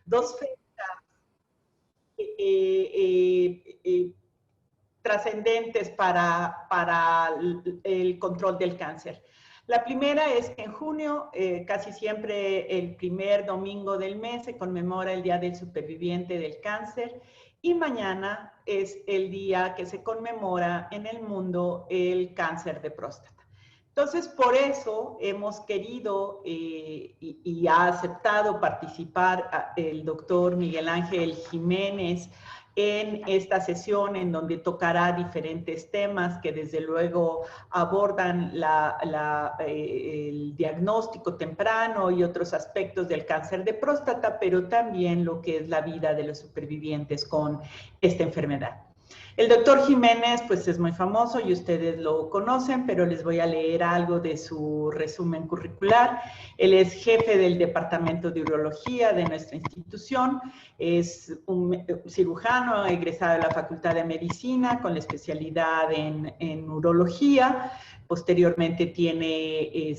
dos fechas trascendentes para el control del cáncer. La primera es que en junio, casi siempre el primer domingo del mes, se conmemora el Día del Superviviente del Cáncer, y mañana es el día que se conmemora en el mundo el cáncer de próstata. Entonces, por eso hemos querido y ha aceptado participar el doctor Miguel Ángel Jiménez en esta sesión, en donde tocará diferentes temas que desde luego abordan el diagnóstico temprano y otros aspectos del cáncer de próstata, pero también lo que es la vida de los supervivientes con esta enfermedad. El doctor Jiménez, pues es muy famoso y ustedes lo conocen, pero les voy a leer algo de su resumen curricular. Él es jefe del Departamento de Urología de nuestra institución, es un cirujano egresado de la Facultad de Medicina con la especialidad en urología. Posteriormente tiene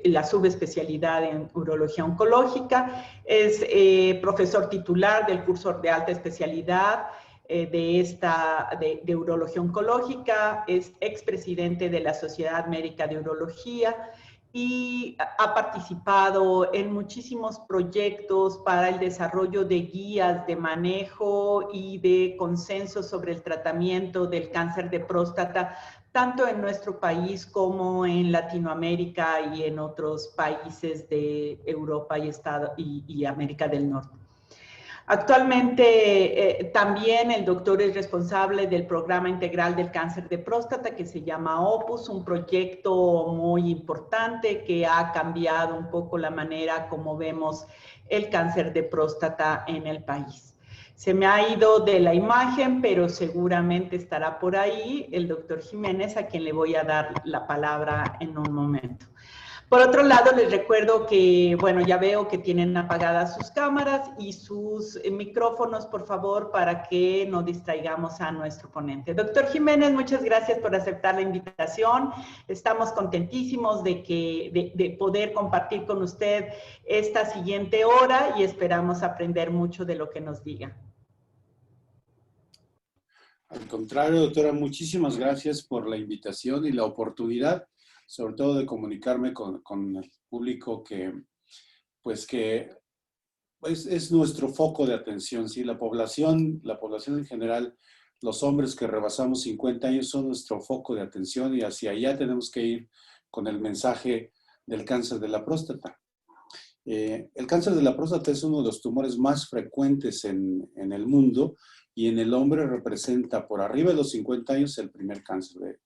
la subespecialidad en urología oncológica. Es profesor titular del curso de alta especialidad de urología oncológica. Es expresidente de la Sociedad Médica de Urología y ha participado en muchísimos proyectos para el desarrollo de guías de manejo y de consenso sobre el tratamiento del cáncer de próstata, tanto en nuestro país como en Latinoamérica y en otros países de Europa y América del Norte. Actualmente también el doctor es responsable del programa integral del cáncer de próstata que se llama Opus, un proyecto muy importante que ha cambiado un poco la manera como vemos el cáncer de próstata en el país. Se me ha ido de la imagen, pero seguramente estará por ahí el doctor Jiménez, a quien le voy a dar la palabra en un momento. Por otro lado, les recuerdo que, bueno, ya veo que tienen apagadas sus cámaras y sus micrófonos, por favor, para que no distraigamos a nuestro ponente. Doctor Jiménez, muchas gracias por aceptar la invitación. Estamos contentísimos de poder compartir con usted esta siguiente hora y esperamos aprender mucho de lo que nos diga. Al contrario, doctora, muchísimas gracias por la invitación y la oportunidad, sobre todo de comunicarme con el público que es nuestro foco de atención, ¿sí? La población en general, los hombres que rebasamos 50 años son nuestro foco de atención y hacia allá tenemos que ir con el mensaje del cáncer de la próstata. El cáncer de la próstata es uno de los tumores más frecuentes en el mundo y en el hombre representa por arriba de los 50 años el primer cáncer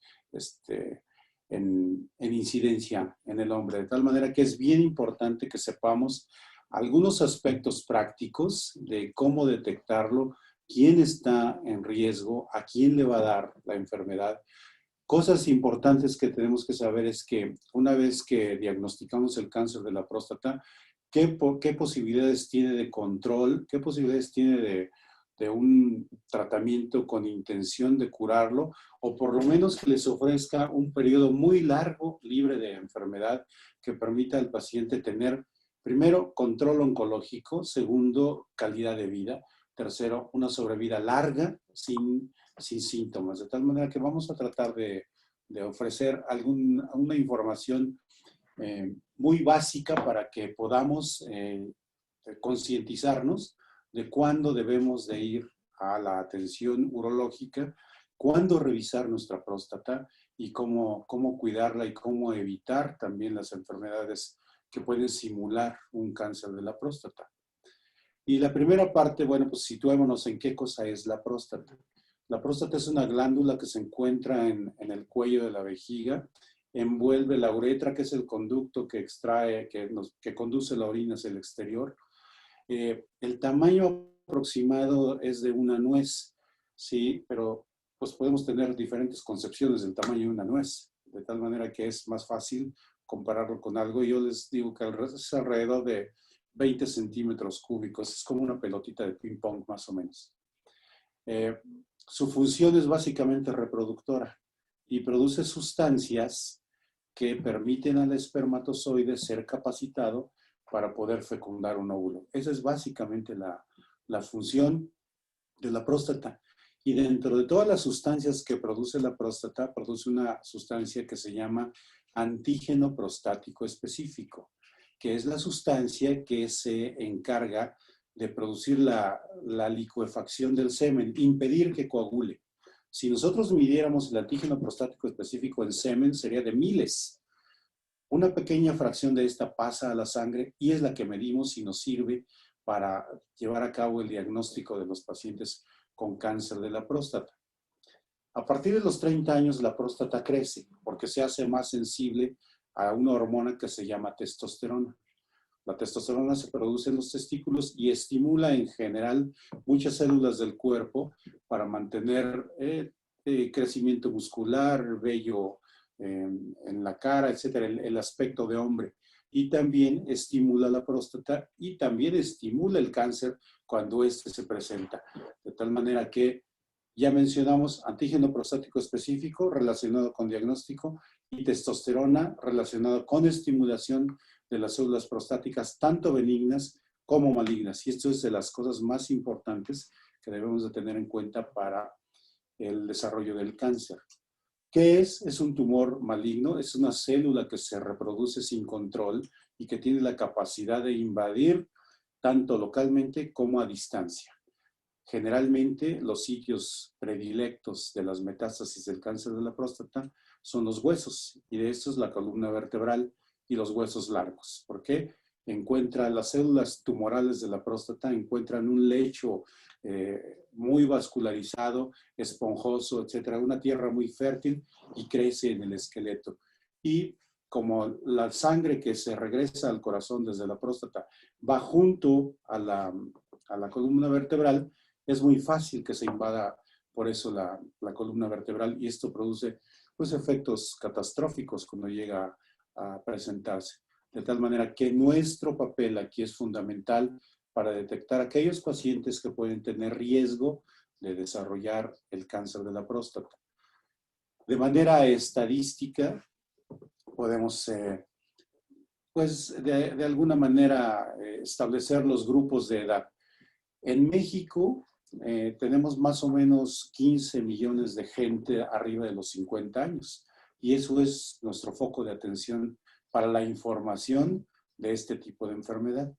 en incidencia en el hombre, de tal manera que es bien importante que sepamos algunos aspectos prácticos de cómo detectarlo, quién está en riesgo, a quién le va a dar la enfermedad. Cosas importantes que tenemos que saber es que una vez que diagnosticamos el cáncer de la próstata, ¿qué posibilidades tiene de control? ¿Qué posibilidades tiene de un tratamiento con intención de curarlo, o por lo menos que les ofrezca un periodo muy largo, libre de enfermedad, que permita al paciente tener, primero, control oncológico, segundo, calidad de vida, tercero, una sobrevida larga sin síntomas, de tal manera que vamos a tratar de ofrecer una información muy básica para que podamos concientizarnos de cuándo debemos de ir a la atención urológica, cuándo revisar nuestra próstata y cómo cuidarla y cómo evitar también las enfermedades que pueden simular un cáncer de la próstata. Y la primera parte, bueno, pues situémonos en qué cosa es la próstata. La próstata es una glándula que se encuentra en el cuello de la vejiga, envuelve la uretra, que es el conducto que extrae, que conduce la orina hacia el exterior. El tamaño aproximado es de una nuez, sí, pero pues podemos tener diferentes concepciones del tamaño de una nuez, de tal manera que es más fácil compararlo con algo. Yo les digo que es alrededor de 20 centímetros cúbicos, es como una pelotita de ping pong más o menos. Su función es básicamente reproductora y produce sustancias que permiten al espermatozoide ser capacitado para poder fecundar un óvulo. Esa es básicamente la función de la próstata. Y dentro de todas las sustancias que produce la próstata, produce una sustancia que se llama antígeno prostático específico, que es la sustancia que se encarga de producir la licuefacción del semen, impedir que coagule. Si nosotros midiéramos el antígeno prostático específico en semen, sería de miles. Una pequeña fracción de esta pasa a la sangre y es la que medimos y nos sirve para llevar a cabo el diagnóstico de los pacientes con cáncer de la próstata. A partir de los 30 años la próstata crece porque se hace más sensible a una hormona que se llama testosterona. La testosterona se produce en los testículos y estimula en general muchas células del cuerpo para mantener crecimiento muscular, vello en la cara, etcétera, el aspecto de hombre. Y también estimula la próstata y también estimula el cáncer cuando éste se presenta. De tal manera que ya mencionamos antígeno prostático específico relacionado con diagnóstico y testosterona relacionado con estimulación de las células prostáticas, tanto benignas como malignas. Y esto es de las cosas más importantes que debemos de tener en cuenta para el desarrollo del cáncer. ¿Qué es? Es un tumor maligno, es una célula que se reproduce sin control y que tiene la capacidad de invadir tanto localmente como a distancia. Generalmente los sitios predilectos de las metástasis del cáncer de la próstata son los huesos, y de estos la columna vertebral y los huesos largos. ¿Por qué? Las células tumorales de la próstata encuentran un lecho muy vascularizado, esponjoso, etcétera, una tierra muy fértil y crece en el esqueleto. Y como la sangre que se regresa al corazón desde la próstata va junto a la columna vertebral, es muy fácil que se invada por eso la columna vertebral, y esto produce pues, efectos catastróficos cuando llega a presentarse. De tal manera que nuestro papel aquí es fundamental para detectar aquellos pacientes que pueden tener riesgo de desarrollar el cáncer de la próstata. De manera estadística, podemos pues de alguna manera establecer los grupos de edad. En México tenemos más o menos 15 millones de gente arriba de los 50 años y eso es nuestro foco de atención para la información de este tipo de enfermedad.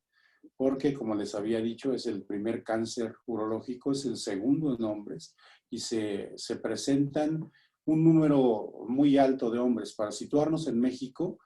Porque, como les había dicho, es el primer cáncer urológico, es el segundo en hombres y se presentan un número muy alto de hombres. Para situarnos en México,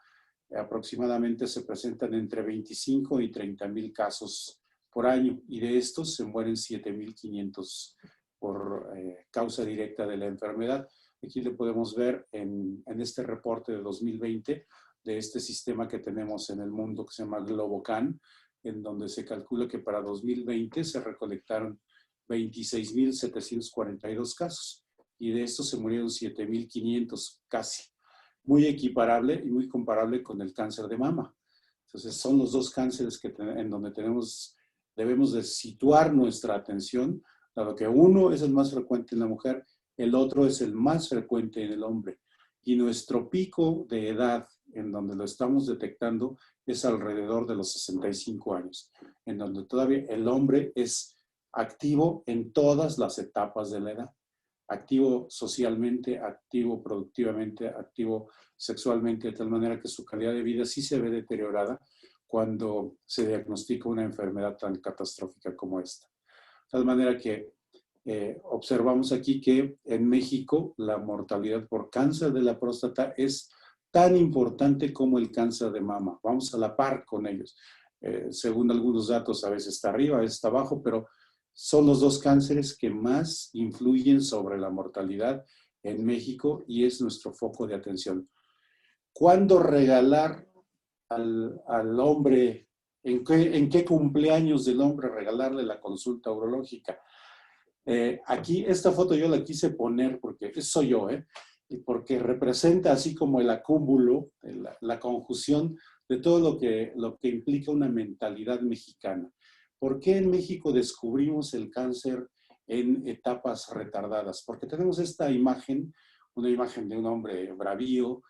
aproximadamente se presentan entre 25 y 30 mil casos por año y de estos se mueren 7.500 por causa directa de la enfermedad. Aquí le podemos ver en este reporte de 2020 de este sistema que tenemos en el mundo que se llama Globocan, en donde se calcula que para 2020 se recolectaron 26.742 casos y de estos se murieron 7.500 casi. Muy equiparable y muy comparable con el cáncer de mama. Entonces son los dos cánceres en donde debemos de situar nuestra atención, dado que uno es el más frecuente en la mujer, el otro es el más frecuente en el hombre. Y nuestro pico de edad en donde lo estamos detectando es alrededor de los 65 años, en donde todavía el hombre es activo en todas las etapas de la edad. Activo socialmente, activo productivamente, activo sexualmente, de tal manera que su calidad de vida sí se ve deteriorada cuando se diagnostica una enfermedad tan catastrófica como esta. De tal manera que observamos aquí que en México la mortalidad por cáncer de la próstata es tan importante como el cáncer de mama. Vamos a la par con ellos. Según algunos datos, a veces está arriba, a veces está abajo, pero son los dos cánceres que más influyen sobre la mortalidad en México y es nuestro foco de atención. ¿Cuándo regalar al hombre, en qué cumpleaños del hombre regalarle la consulta urológica? Aquí, esta foto yo la quise poner porque soy yo, y porque representa así como el acúmulo, la conjunción de todo lo que implica una mentalidad mexicana. ¿Por qué en México descubrimos el cáncer en etapas retardadas? Porque tenemos esta imagen, una imagen de un hombre bravío,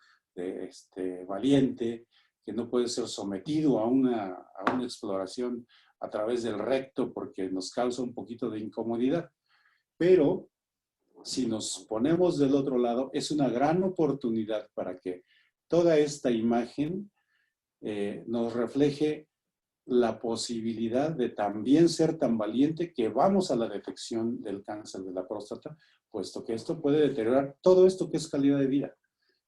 valiente, que no puede ser sometido a una exploración a través del recto porque nos causa un poquito de incomodidad. Pero si nos ponemos del otro lado, es una gran oportunidad para que toda esta imagen nos refleje la posibilidad de también ser tan valiente que vamos a la detección del cáncer de la próstata, puesto que esto puede deteriorar todo esto que es calidad de vida.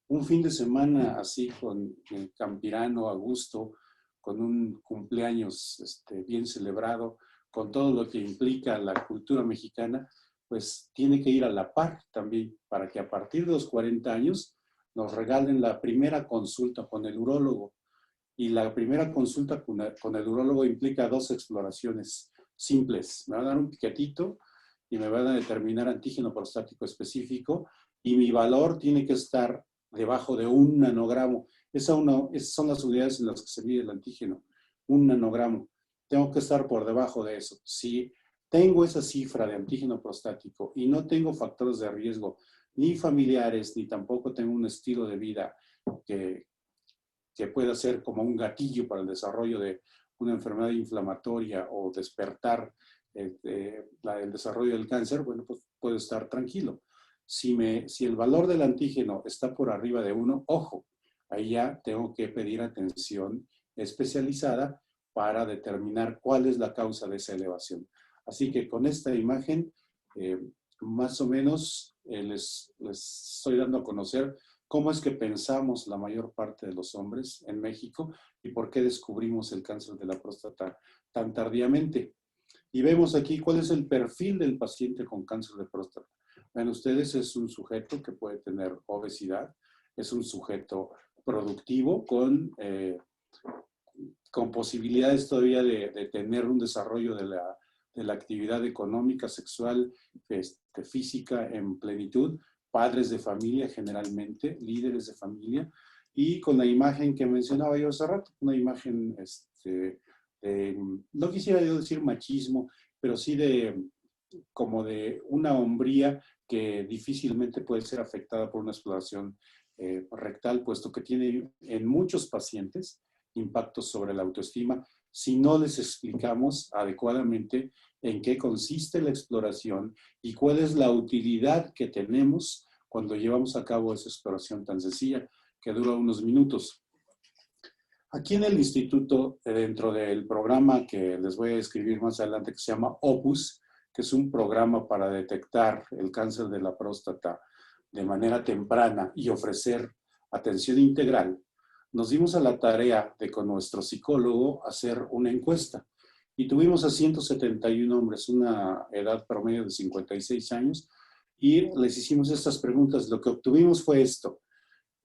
Un fin de semana así con campirano, a gusto, con un cumpleaños bien celebrado, con todo lo que implica la cultura mexicana, pues tiene que ir a la par también para que a partir de los 40 años nos regalen la primera consulta con el urólogo. Y la primera consulta con el urólogo implica 2 exploraciones simples. Me van a dar un piquetito y me van a determinar antígeno prostático específico y mi valor tiene que estar debajo de 1 nanogramo. Esas son las unidades en las que se mide el antígeno, 1 nanogramo. Tengo que estar por debajo de eso. Si tengo esa cifra de antígeno prostático y no tengo factores de riesgo, ni familiares, ni tampoco tengo un estilo de vida que pueda ser como un gatillo para el desarrollo de una enfermedad inflamatoria o despertar el desarrollo del cáncer, bueno, pues puedo estar tranquilo. Si el valor del antígeno está por arriba de 1, ojo, ahí ya tengo que pedir atención especializada para determinar cuál es la causa de esa elevación. Así que con esta imagen, más o menos les estoy dando a conocer cómo es que pensamos la mayor parte de los hombres en México y por qué descubrimos el cáncer de la próstata tan tardíamente. Y vemos aquí cuál es el perfil del paciente con cáncer de próstata. Ven ustedes, es un sujeto que puede tener obesidad, es un sujeto productivo con posibilidades todavía de tener un desarrollo de la actividad económica, sexual, física en plenitud, padres de familia generalmente, líderes de familia, y con la imagen que mencionaba yo hace rato, una imagen, no quisiera yo decir machismo, pero sí como de una hombría que difícilmente puede ser afectada por una exploración rectal, puesto que tiene en muchos pacientes impactos sobre la autoestima si no les explicamos adecuadamente en qué consiste la exploración y cuál es la utilidad que tenemos cuando llevamos a cabo esa exploración tan sencilla que dura unos minutos. Aquí en el instituto, dentro del programa que les voy a describir más adelante, que se llama Opus, que es un programa para detectar el cáncer de la próstata de manera temprana y ofrecer atención integral, nos dimos a la tarea de con nuestro psicólogo hacer una encuesta. Y tuvimos a 171 hombres, una edad promedio de 56 años, y les hicimos estas preguntas. Lo que obtuvimos fue esto.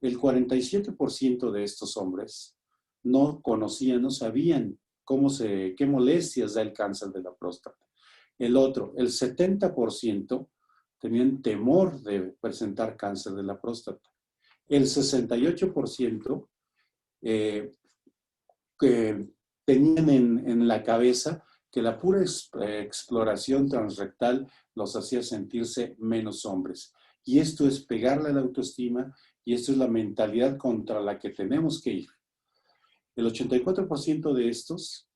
El 47% de estos hombres no conocían, no sabían qué molestias da el cáncer de la próstata. El 70% tenían temor de presentar cáncer de la próstata. El 68% que tenían en la cabeza que la pura exploración transrectal los hacía sentirse menos hombres. Y esto es pegarle a la autoestima y esto es la mentalidad contra la que tenemos que ir. El 84% de estos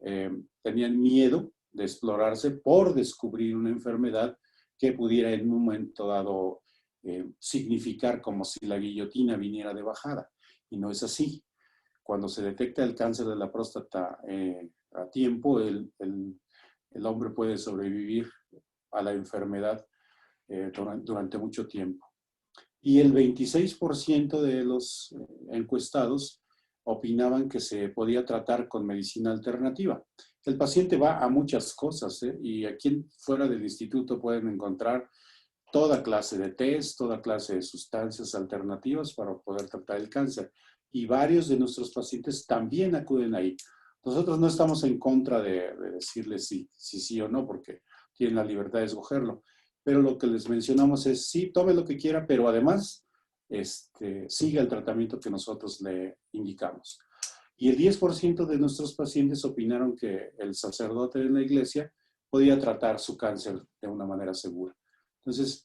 tenían miedo de explorarse por descubrir una enfermedad que pudiera en un momento dado significar como si la guillotina viniera de bajada. Y no es así. Cuando se detecta el cáncer de la próstata a tiempo, el hombre puede sobrevivir a la enfermedad durante mucho tiempo. Y el 26% de los encuestados opinaban que se podía tratar con medicina alternativa. El paciente va a muchas cosas, y aquí fuera del instituto pueden encontrar toda clase de test, toda clase de sustancias alternativas para poder tratar el cáncer. Y varios de nuestros pacientes también acuden ahí. Nosotros no estamos en contra de decirles sí o no, porque tienen la libertad de escogerlo. Pero lo que les mencionamos es, sí, tome lo que quiera, pero además siga el tratamiento que nosotros le indicamos. Y el 10% de nuestros pacientes opinaron que el sacerdote de la iglesia podía tratar su cáncer de una manera segura. Entonces,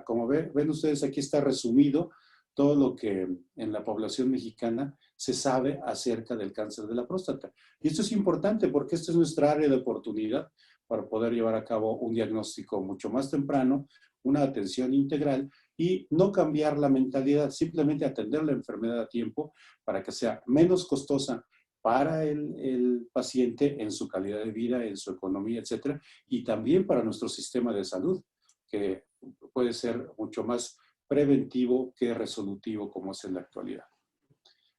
como ven ustedes, aquí está resumido todo lo que en la población mexicana se sabe acerca del cáncer de la próstata. Y esto es importante porque esta es nuestra área de oportunidad para poder llevar a cabo un diagnóstico mucho más temprano, una atención integral y no cambiar la mentalidad, simplemente atender la enfermedad a tiempo para que sea menos costosa para el paciente en su calidad de vida, en su economía, etcétera, y también para nuestro sistema de salud, que puede ser mucho más preventivo que resolutivo como es en la actualidad.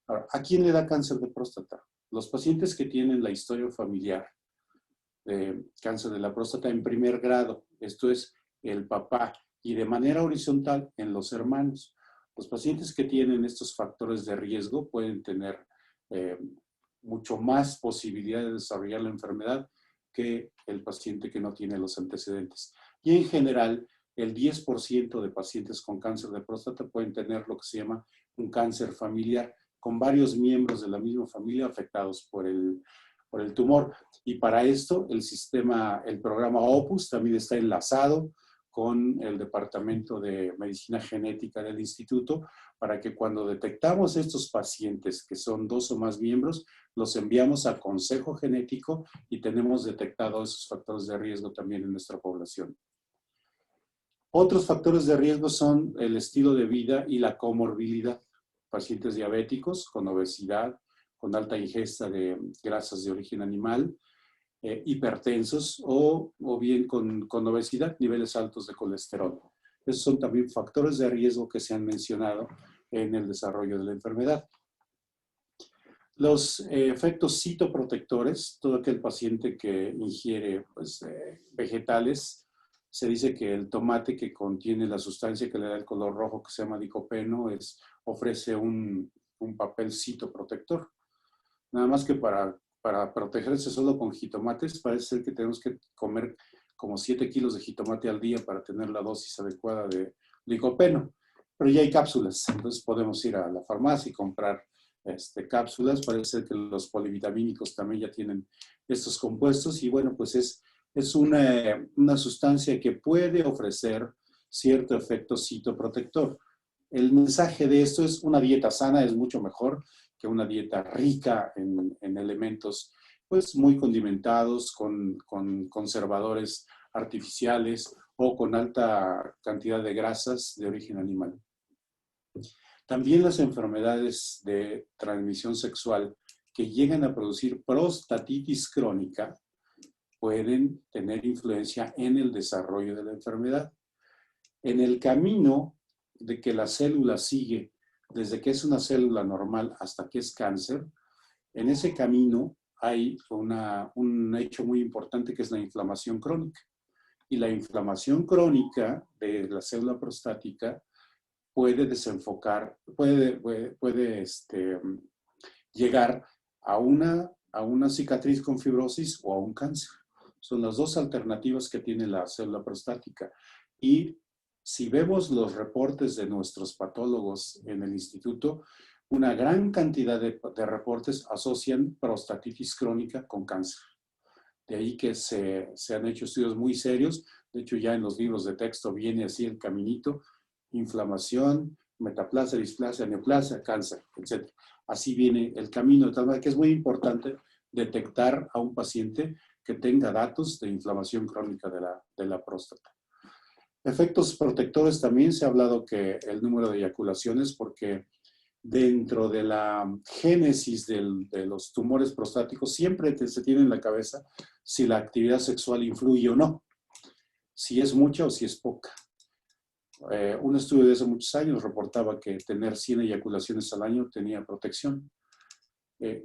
Ahora, ¿a quién le da cáncer de próstata? Los pacientes que tienen la historia familiar de cáncer de la próstata en primer grado, esto es el papá, y de manera horizontal en los hermanos. Los pacientes que tienen estos factores de riesgo pueden tener mucho más posibilidad de desarrollar la enfermedad que el paciente que no tiene los antecedentes. Y en general, el 10% de pacientes con cáncer de próstata pueden tener lo que se llama un cáncer familiar, con varios miembros de la misma familia afectados por el tumor. Y para esto, el programa Opus también está enlazado con el Departamento de Medicina Genética del Instituto, para que cuando detectamos estos pacientes, que son 2 o más miembros, los enviamos a consejo genético y tenemos detectados esos factores de riesgo también en nuestra población. Otros factores de riesgo son el estilo de vida y la comorbilidad. Pacientes diabéticos con obesidad, con alta ingesta de grasas de origen animal, hipertensos o bien con obesidad, niveles altos de colesterol. Esos son también factores de riesgo que se han mencionado en el desarrollo de la enfermedad. Los efectos citoprotectores, todo aquel paciente que ingiere vegetales, se dice que el tomate que contiene la sustancia que le da el color rojo, que se llama licopeno, ofrece un papel citoprotector. Nada más que para protegerse solo con jitomates, parece ser que tenemos que comer como 7 kilos de jitomate al día para tener la dosis adecuada de licopeno. Pero ya hay cápsulas, entonces podemos ir a la farmacia y comprar cápsulas. Parece ser que los polivitamínicos también ya tienen estos compuestos y bueno, pues es una sustancia que puede ofrecer cierto efecto citoprotector. El mensaje de esto es: una dieta sana es mucho mejor que una dieta rica en elementos pues muy condimentados, con conservadores artificiales o con alta cantidad de grasas de origen animal. También las enfermedades de transmisión sexual que llegan a producir prostatitis crónica pueden tener influencia en el desarrollo de la enfermedad. En el camino de que la célula sigue desde que es una célula normal hasta que es cáncer, en ese camino hay un hecho muy importante que es la inflamación crónica. Y la inflamación crónica de la célula prostática puede desenfocar, puede llegar a una cicatriz con fibrosis o a un cáncer. Son las dos alternativas que tiene la célula prostática. Y si vemos los reportes de nuestros patólogos en el instituto, una gran cantidad de reportes asocian prostatitis crónica con cáncer. De ahí que se han hecho estudios muy serios. De hecho, ya en los libros de texto viene así el caminito: inflamación, metaplasia, displasia, neoplasia, cáncer, etc. Así viene el camino, de tal manera que es muy importante detectar a un paciente que tenga datos de inflamación crónica de la próstata. Efectos protectores también se ha hablado que el número de eyaculaciones, porque dentro de la génesis de los tumores prostáticos siempre se tiene en la cabeza si la actividad sexual influye o no, si es mucha o si es poca. Un estudio de hace muchos años reportaba que tener 100 eyaculaciones al año tenía protección.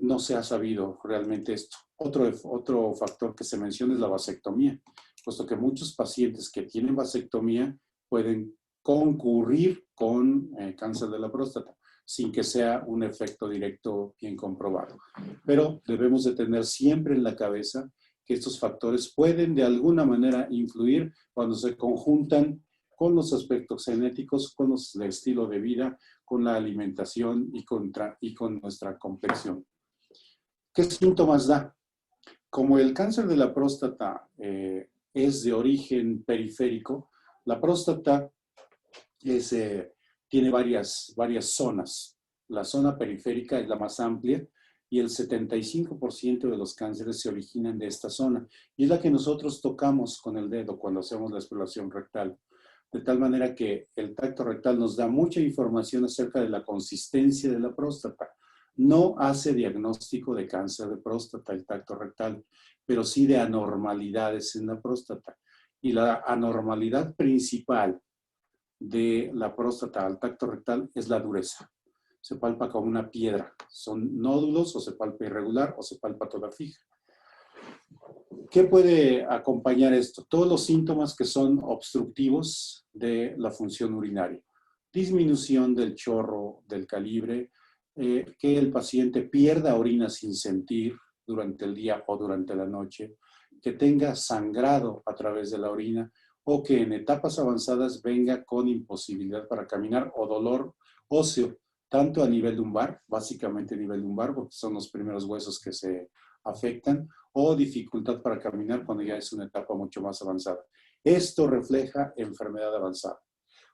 No se ha sabido realmente esto. Otro factor que se menciona es la vasectomía, puesto que muchos pacientes que tienen vasectomía pueden concurrir con cáncer de la próstata, sin que sea un efecto directo bien comprobado. Pero debemos de tener siempre en la cabeza que estos factores pueden de alguna manera influir cuando se conjuntan con los aspectos genéticos, con el estilo de vida, con la alimentación y con nuestra complexión. ¿Qué síntomas da? Como el cáncer de la próstata es de origen periférico, la próstata tiene varias zonas. la zona periférica es la más amplia y el 75% de los cánceres se originan de esta zona. Y es la que nosotros tocamos con el dedo cuando hacemos la exploración rectal. De tal manera que el tacto rectal nos da mucha información acerca de la consistencia de la próstata. No hace diagnóstico de cáncer de próstata el tacto rectal, pero sí de anormalidades en la próstata. Y la anormalidad principal de la próstata al tacto rectal es la dureza. Se palpa como una piedra. Son nódulos, o se palpa irregular, o se palpa toda fija. ¿Qué puede acompañar esto? Todos los síntomas que son obstructivos de la función urinaria. Disminución del chorro del calibre, que el paciente pierda orina sin sentir durante el día o durante la noche, que tenga sangrado a través de la orina, o que en etapas avanzadas venga con imposibilidad para caminar o dolor óseo, tanto a nivel lumbar, básicamente a nivel lumbar, porque son los primeros huesos que se afectan, o dificultad para caminar cuando ya es una etapa mucho más avanzada. Esto refleja enfermedad avanzada.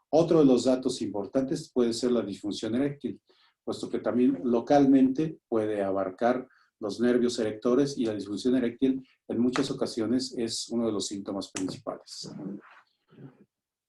Otro de los datos importantes puede ser la disfunción eréctil, puesto que también localmente puede abarcar los nervios erectores y la disfunción eréctil en muchas ocasiones es uno de los síntomas principales.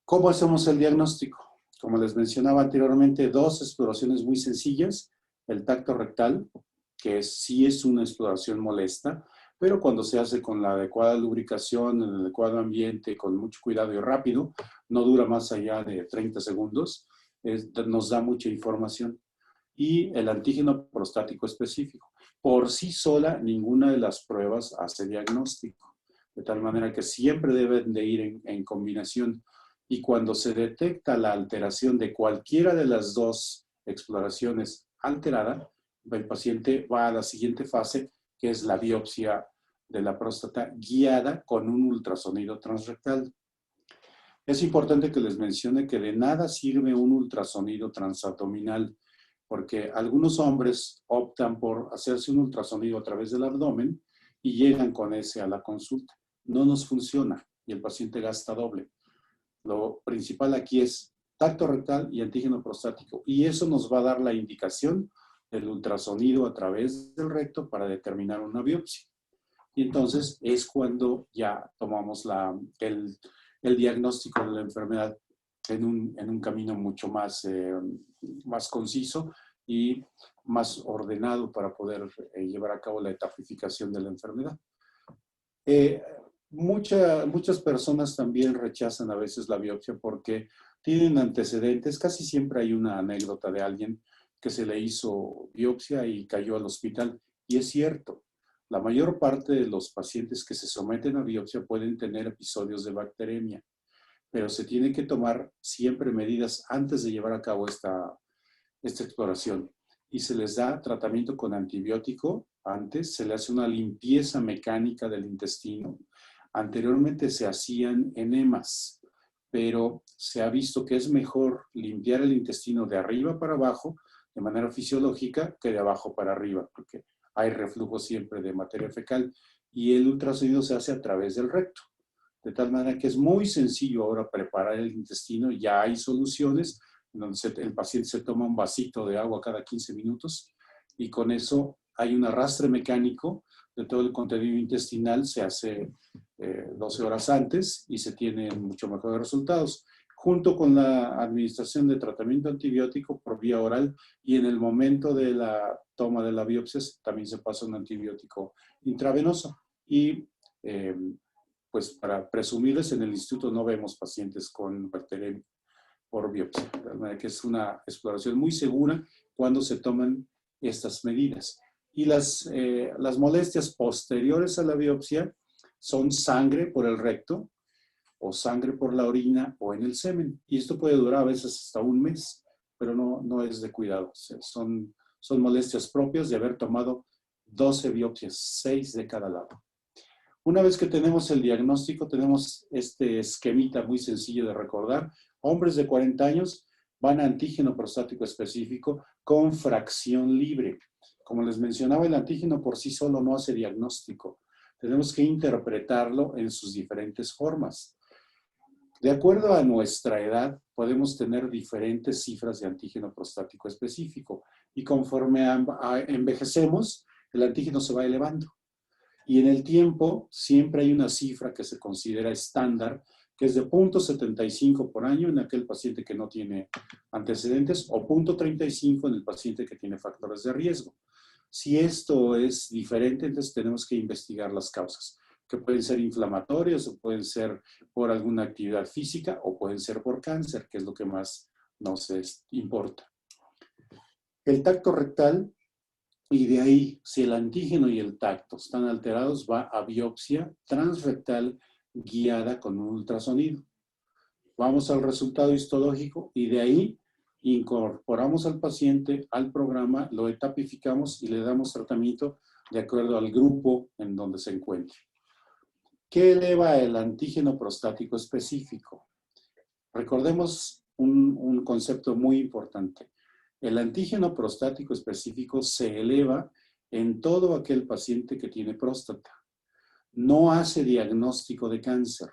¿Cómo hacemos el diagnóstico? Como les mencionaba anteriormente, dos exploraciones muy sencillas. El tacto rectal, que sí es una exploración molesta, pero cuando se hace con la adecuada lubricación, en el adecuado ambiente, con mucho cuidado y rápido, no dura más allá de 30 segundos, nos da mucha información. Y el antígeno prostático específico. Por sí sola, ninguna de las pruebas hace diagnóstico, de tal manera que siempre deben de ir en combinación. Y cuando se detecta la alteración de cualquiera de las dos exploraciones alterada, el paciente va a la siguiente fase, que es la biopsia de la próstata guiada con un ultrasonido transrectal. Es importante que les mencione que de nada sirve un ultrasonido transabdominal, porque algunos hombres optan por hacerse un ultrasonido a través del abdomen y llegan con ese a la consulta. No nos funciona y el paciente gasta doble. Lo principal aquí es tacto rectal y antígeno prostático, y eso nos va a dar la indicación del ultrasonido a través del recto para determinar una biopsia. Y entonces es cuando ya tomamos el diagnóstico de la enfermedad en un camino mucho más conciso y más ordenado para poder llevar a cabo la etapificación de la enfermedad. Muchas personas también rechazan a veces la biopsia porque tienen antecedentes. Casi siempre hay una anécdota de alguien que se le hizo biopsia y cayó al hospital. Y es cierto, la mayor parte de los pacientes que se someten a biopsia pueden tener episodios de bacteremia, pero se tiene que tomar siempre medidas antes de llevar a cabo esta exploración. Y se les da tratamiento con antibiótico antes, se le hace una limpieza mecánica del intestino. Anteriormente se hacían enemas, pero se ha visto que es mejor limpiar el intestino de arriba para abajo de manera fisiológica que de abajo para arriba, porque hay reflujo siempre de materia fecal y el ultrasonido se hace a través del recto. De tal manera que es muy sencillo ahora preparar el intestino, ya hay soluciones donde el paciente se toma un vasito de agua cada 15 minutos y con eso hay un arrastre mecánico de todo el contenido intestinal, se hace 12 horas antes y se tienen mucho mejores resultados, junto con la administración de tratamiento antibiótico por vía oral y en el momento de la toma de la biopsia también se pasa un antibiótico intravenoso. Y pues para presumirles, en el instituto no vemos pacientes con bacteremia por biopsia, de manera que es una exploración muy segura cuando se toman estas medidas. Y las molestias posteriores a la biopsia son sangre por el recto o sangre por la orina o en el semen. Y esto puede durar a veces hasta un mes, pero no es de cuidado. Son molestias propias de haber tomado 12 biopsias, 6 de cada lado. Una vez que tenemos el diagnóstico, tenemos este esquemita muy sencillo de recordar. Hombres de 40 años van a antígeno prostático específico con fracción libre. Como les mencionaba, el antígeno por sí solo no hace diagnóstico. Tenemos que interpretarlo en sus diferentes formas. De acuerdo a nuestra edad, podemos tener diferentes cifras de antígeno prostático específico y conforme envejecemos, el antígeno se va elevando. Y en el tiempo siempre hay una cifra que se considera estándar, que es de 0.75 por año en aquel paciente que no tiene antecedentes o 0.35 en el paciente que tiene factores de riesgo. Si esto es diferente, entonces tenemos que investigar las causas, que pueden ser inflamatorias o pueden ser por alguna actividad física o pueden ser por cáncer, que es lo que más nos importa. El tacto rectal, y de ahí, si el antígeno y el tacto están alterados, va a biopsia transrectal guiada con un ultrasonido. Vamos al resultado histológico y de ahí incorporamos al paciente al programa, lo etapificamos y le damos tratamiento de acuerdo al grupo en donde se encuentre. ¿Qué eleva el antígeno prostático específico? Recordemos un concepto muy importante. El antígeno prostático específico se eleva en todo aquel paciente que tiene próstata. No hace diagnóstico de cáncer,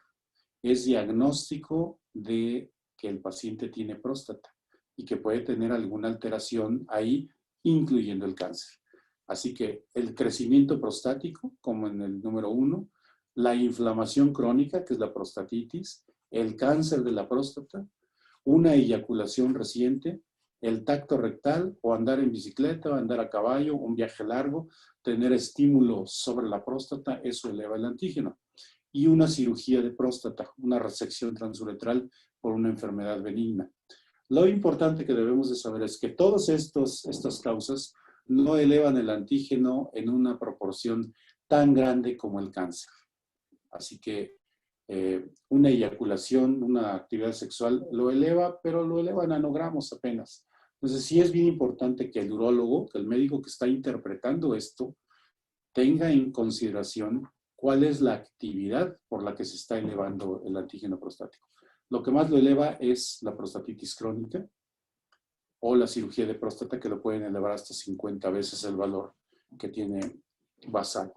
es diagnóstico de que el paciente tiene próstata y que puede tener alguna alteración ahí, incluyendo el cáncer. Así que el crecimiento prostático, como en el número 1, la inflamación crónica, que es la prostatitis, el cáncer de la próstata, una eyaculación reciente, el tacto rectal o andar en bicicleta, o andar a caballo, un viaje largo, tener estímulo sobre la próstata, eso eleva el antígeno. Y una cirugía de próstata, una resección transuretral por una enfermedad benigna. Lo importante que debemos de saber es que todas estas causas no elevan el antígeno en una proporción tan grande como el cáncer. Así que una eyaculación, una actividad sexual lo eleva, pero lo eleva en nanogramos apenas. Entonces sí es bien importante que el urólogo, que el médico que está interpretando esto, tenga en consideración cuál es la actividad por la que se está elevando el antígeno prostático. Lo que más lo eleva es la prostatitis crónica o la cirugía de próstata, que lo pueden elevar hasta 50 veces el valor que tiene basal.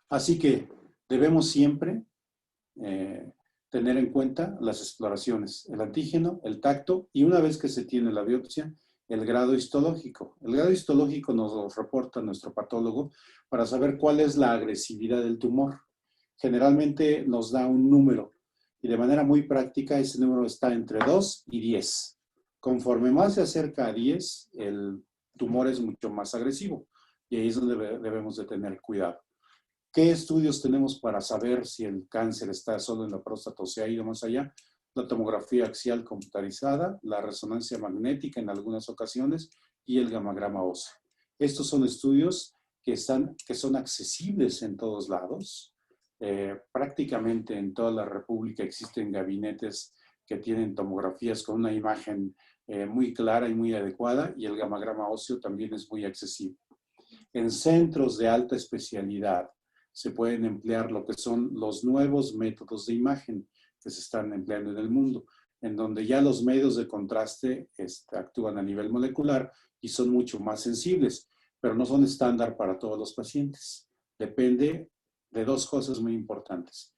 Así que debemos siempre tener en cuenta las exploraciones, el antígeno, el tacto y una vez que se tiene la biopsia, el grado histológico. El grado histológico nos lo reporta nuestro patólogo para saber cuál es la agresividad del tumor. Generalmente nos da un número y de manera muy práctica ese número está entre 2 y 10. Conforme más se acerca a 10, el tumor es mucho más agresivo y ahí es donde debemos de tener cuidado. ¿Qué estudios tenemos para saber si el cáncer está solo en la próstata o se ha ido más allá? La tomografía axial computarizada, la resonancia magnética en algunas ocasiones y el gamagrama óseo. Estos son estudios que son accesibles en todos lados. Prácticamente en toda la República existen gabinetes que tienen tomografías con una imagen muy clara y muy adecuada y el gamagrama óseo también es muy accesible. En centros de alta especialidad se pueden emplear lo que son los nuevos métodos de imagen que se están empleando en el mundo, en donde ya los medios de contraste actúan a nivel molecular y son mucho más sensibles, pero no son estándar para todos los pacientes. Depende de dos cosas muy importantes: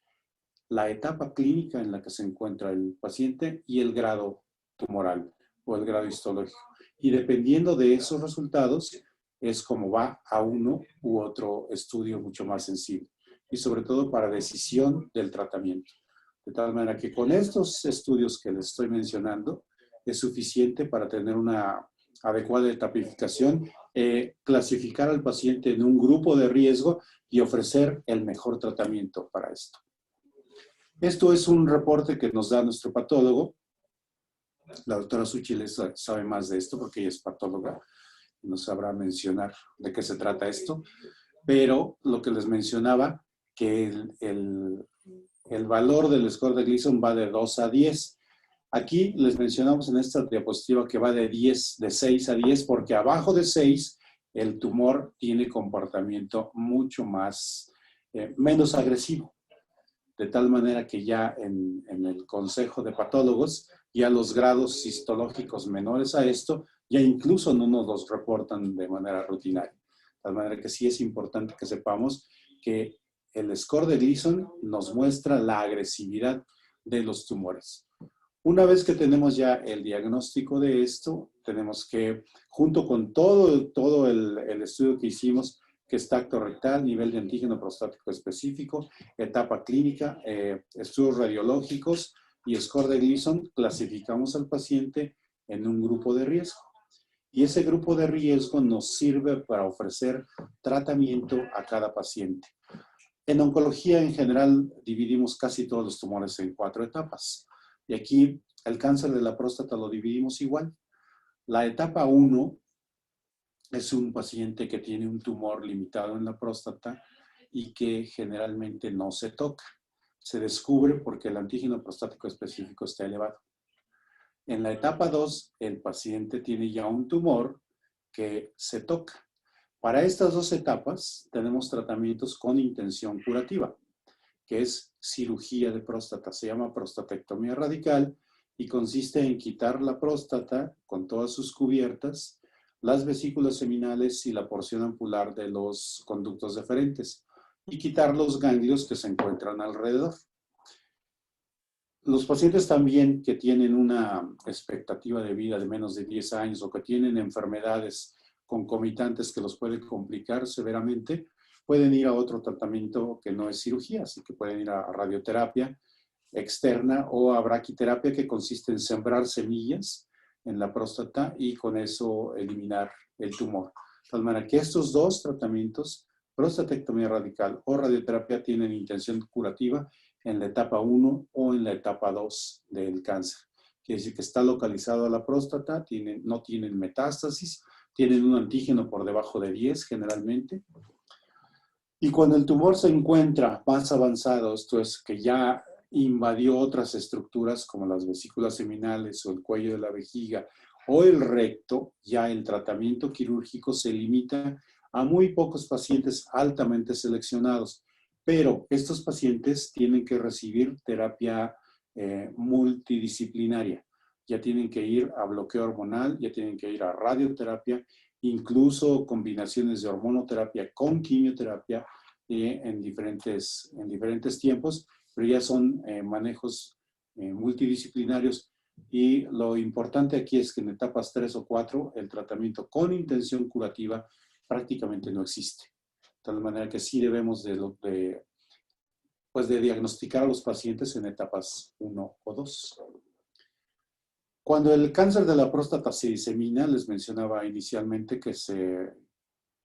la etapa clínica en la que se encuentra el paciente y el grado tumoral o el grado histológico. Y dependiendo de esos resultados, es como va a uno u otro estudio mucho más sensible. Y sobre todo para decisión del tratamiento. De tal manera que con estos estudios que les estoy mencionando, es suficiente para tener una adecuada etapificación, clasificar al paciente en un grupo de riesgo y ofrecer el mejor tratamiento para esto. Esto es un reporte que nos da nuestro patólogo. La doctora Suchiles sabe más de esto porque ella es patóloga. Nos sabrá mencionar de qué se trata esto. Pero lo que les mencionaba, que el valor del score de Gleason va de 2 a 10. Aquí les mencionamos en esta diapositiva que va de 6 a 10, porque abajo de 6 el tumor tiene comportamiento mucho más, menos agresivo. De tal manera que ya en el Consejo de Patólogos, ya los grados histológicos menores a esto, ya incluso no nos los reportan de manera rutinaria. De tal manera que sí es importante que sepamos que el score de Gleason nos muestra la agresividad de los tumores. Una vez que tenemos ya el diagnóstico de esto, tenemos que, junto con todo el estudio que hicimos, que es tacto rectal, nivel de antígeno prostático específico, etapa clínica, estudios radiológicos y score de Gleason, clasificamos al paciente en un grupo de riesgo. Y ese grupo de riesgo nos sirve para ofrecer tratamiento a cada paciente. En oncología en general dividimos casi todos los tumores en 4 etapas. Y aquí el cáncer de la próstata lo dividimos igual. La etapa 1 es un paciente que tiene un tumor limitado en la próstata y que generalmente no se toca. Se descubre porque el antígeno prostático específico está elevado. En la etapa 2, el paciente tiene ya un tumor que se toca. Para estas 2 etapas tenemos tratamientos con intención curativa, que es cirugía de próstata. Se llama prostatectomía radical y consiste en quitar la próstata con todas sus cubiertas, las vesículas seminales y la porción ampular de los conductos deferentes y quitar los ganglios que se encuentran alrededor. Los pacientes también que tienen una expectativa de vida de menos de 10 años o que tienen enfermedades concomitantes que los pueden complicar severamente, pueden ir a otro tratamiento que no es cirugía, así que pueden ir a radioterapia externa o a braquiterapia, que consiste en sembrar semillas en la próstata y con eso eliminar el tumor. De tal manera que estos 2 tratamientos, prostatectomía radical o radioterapia, tienen intención curativa en la etapa 1 o en la etapa 2 del cáncer. Quiere decir que está localizado a la próstata, no tienen metástasis, tienen un antígeno por debajo de 10 generalmente. Y cuando el tumor se encuentra más avanzado, esto es que ya invadió otras estructuras como las vesículas seminales o el cuello de la vejiga o el recto, ya el tratamiento quirúrgico se limita a muy pocos pacientes altamente seleccionados. Pero estos pacientes tienen que recibir terapia multidisciplinaria. Ya tienen que ir a bloqueo hormonal, ya tienen que ir a radioterapia, incluso combinaciones de hormonoterapia con quimioterapia en diferentes tiempos, pero ya son manejos multidisciplinarios. Y lo importante aquí es que en etapas 3 o 4 el tratamiento con intención curativa prácticamente no existe. De tal manera que sí debemos de diagnosticar a los pacientes en etapas 1 o 2. Cuando el cáncer de la próstata se disemina, les mencionaba inicialmente que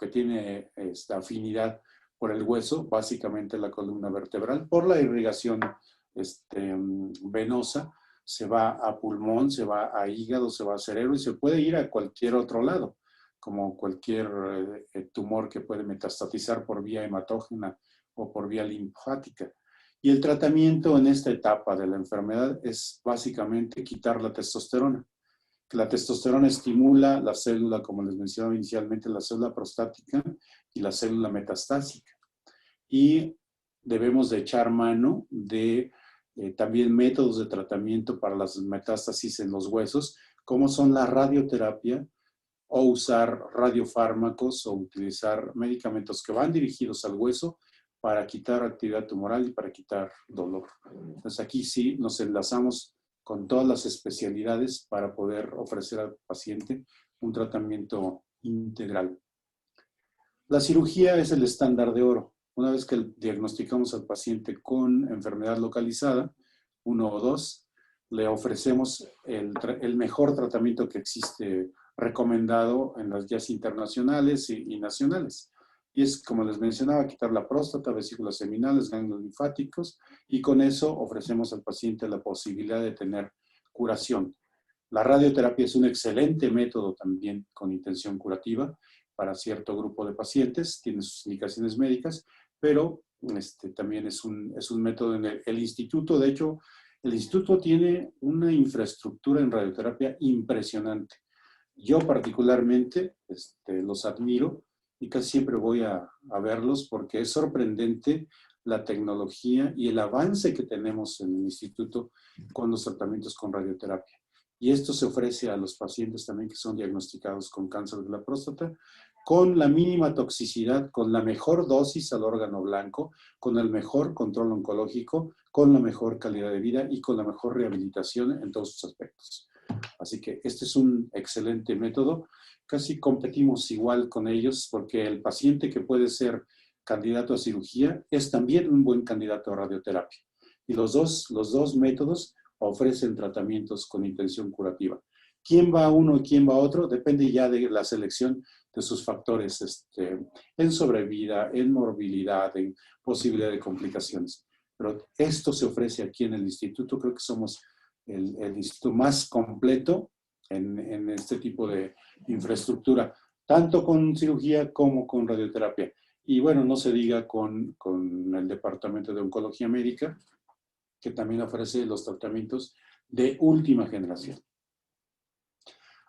tiene esta afinidad por el hueso, básicamente la columna vertebral, por la irrigación venosa, se va a pulmón, se va a hígado, se va a cerebro y se puede ir a cualquier otro lado, como cualquier tumor que puede metastatizar por vía hematógena o por vía linfática. Y el tratamiento en esta etapa de la enfermedad es básicamente quitar la testosterona. La testosterona estimula la célula, como les mencionaba inicialmente, la célula prostática y la célula metastásica. Y debemos de echar mano de también métodos de tratamiento para las metástasis en los huesos, como son la radioterapia, o usar radiofármacos o utilizar medicamentos que van dirigidos al hueso para quitar actividad tumoral y para quitar dolor. Entonces aquí sí nos enlazamos con todas las especialidades para poder ofrecer al paciente un tratamiento integral. La cirugía es el estándar de oro. Una vez que diagnosticamos al paciente con enfermedad localizada, 1 o 2, le ofrecemos el mejor tratamiento que existe recomendado en las guías internacionales y nacionales. Y es, como les mencionaba, quitar la próstata, vesículas seminales, ganglios linfáticos, y con eso ofrecemos al paciente la posibilidad de tener curación. La radioterapia es un excelente método también con intención curativa para cierto grupo de pacientes, tiene sus indicaciones médicas, pero también es un método en el instituto. De hecho, el instituto tiene una infraestructura en radioterapia impresionante. Yo particularmente los admiro y casi siempre voy a verlos porque es sorprendente la tecnología y el avance que tenemos en el instituto con los tratamientos con radioterapia. Y esto se ofrece a los pacientes también que son diagnosticados con cáncer de la próstata con la mínima toxicidad, con la mejor dosis al órgano blanco, con el mejor control oncológico, con la mejor calidad de vida y con la mejor rehabilitación en todos sus aspectos. Así que este es un excelente método. Casi competimos igual con ellos porque el paciente que puede ser candidato a cirugía es también un buen candidato a radioterapia. Y los dos métodos ofrecen tratamientos con intención curativa. ¿Quién va a uno y quién va a otro? Depende ya de la selección de sus factores en sobrevida, en morbilidad, en posibilidad de complicaciones. Pero esto se ofrece aquí en el instituto. Creo que somos el instituto más completo en este tipo de infraestructura, tanto con cirugía como con radioterapia. Y bueno, no se diga con el Departamento de Oncología Médica, que también ofrece los tratamientos de última generación.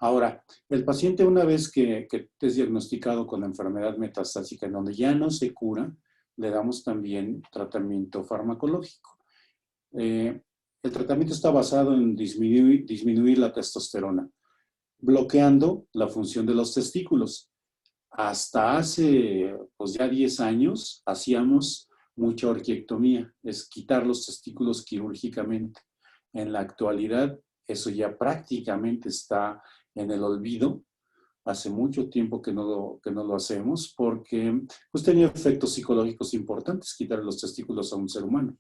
Ahora, el paciente una vez que es diagnosticado con la enfermedad metastásica en donde ya no se cura, le damos también tratamiento farmacológico. El tratamiento está basado en disminuir la testosterona, bloqueando la función de los testículos. Hasta hace pues ya 10 años hacíamos mucha orquiectomía, es quitar los testículos quirúrgicamente. En la actualidad eso ya prácticamente está en el olvido. Hace mucho tiempo que no lo hacemos porque pues, tenía efectos psicológicos importantes quitar los testículos a un ser humano.